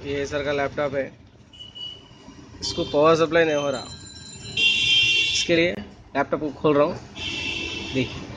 ये सर का लैपटॉप है, इसको पावर सप्लाई नहीं हो रहा। इसके लिए लैपटॉप को खोल रहा हूँ, देखिए।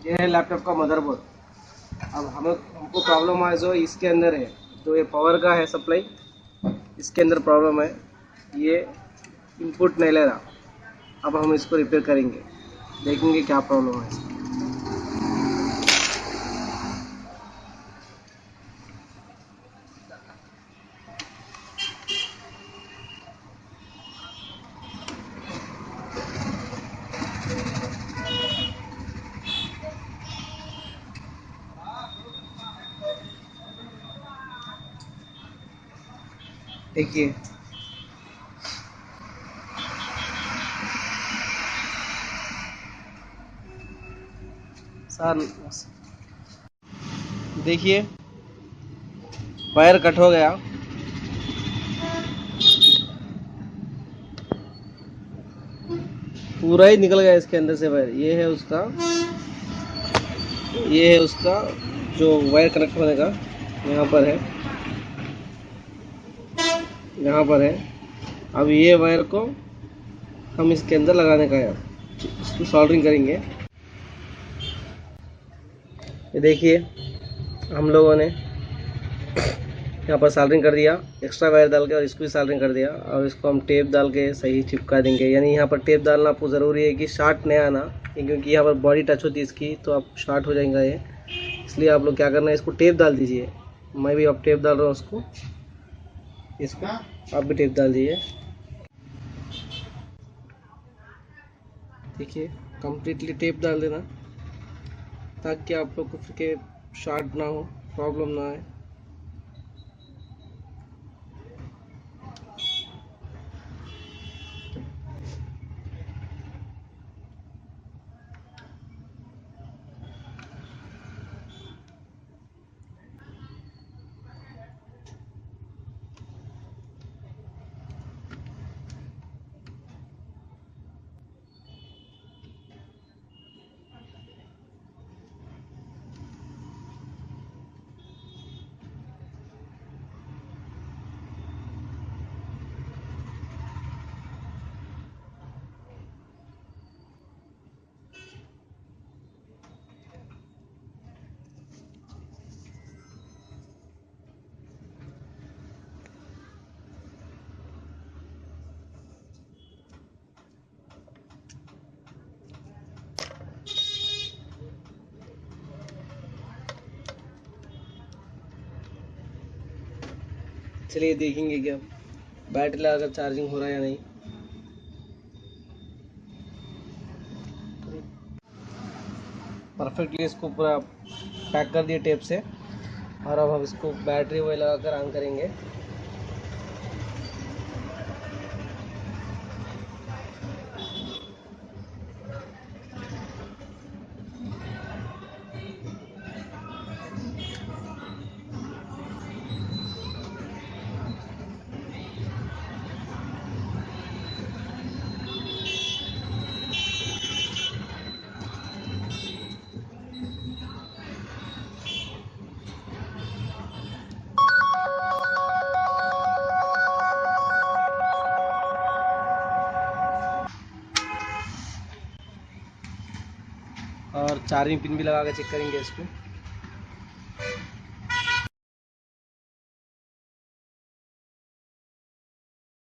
ये है लैपटॉप का मदरबोर्ड। अब हमको प्रॉब्लम है जो इसके अंदर है, जो ये पावर का है सप्लाई, इसके अंदर प्रॉब्लम है, ये इनपुट नहीं ले रहा। अब हम इसको रिपेयर करेंगे, देखेंगे क्या प्रॉब्लम है इसकी। देखिए, सर देखिए, वायर कट हो गया। पूरा ही निकल गया इसके अंदर से वायर। ये है उसका जो वायर कनेक्ट होने का, यहाँ पर है, यहाँ पर है। अब ये वायर को हम इसके अंदर लगाने का है, इसको सोल्डरिंग करेंगे। ये देखिए, हम लोगों ने यहाँ पर सोल्डरिंग कर दिया, एक्स्ट्रा वायर डाल के, और इसको भी सोल्डरिंग कर दिया। और इसको हम टेप डाल के सही चिपका देंगे। यानी यहाँ पर टेप डालना आपको ज़रूरी है कि शॉर्ट नहीं आना, क्योंकि यहाँ पर बॉडी टच होती है इसकी, तो आप शॉर्ट हो जाएगा ये। इसलिए आप लोग क्या करना है, इसको टेप डाल दीजिए। मैं भी अब टेप डाल रहा हूँ इसको आप भी टेप डाल दीजिए। देखिए, कम्प्लीटली टेप डाल देना, ताकि आप लोग को फिर शॉर्ट ना हो, प्रॉब्लम ना आए। चलिए देखेंगे क्या बैटरी लगाकर चार्जिंग हो रहा है या नहीं। परफेक्टली इसको पूरा पैक कर दिए टेप से, और अब हम इसको बैटरी वही लगाकर ऑन करेंगे। और चार्जिंग पिन भी लगा के चेक करेंगे इसको।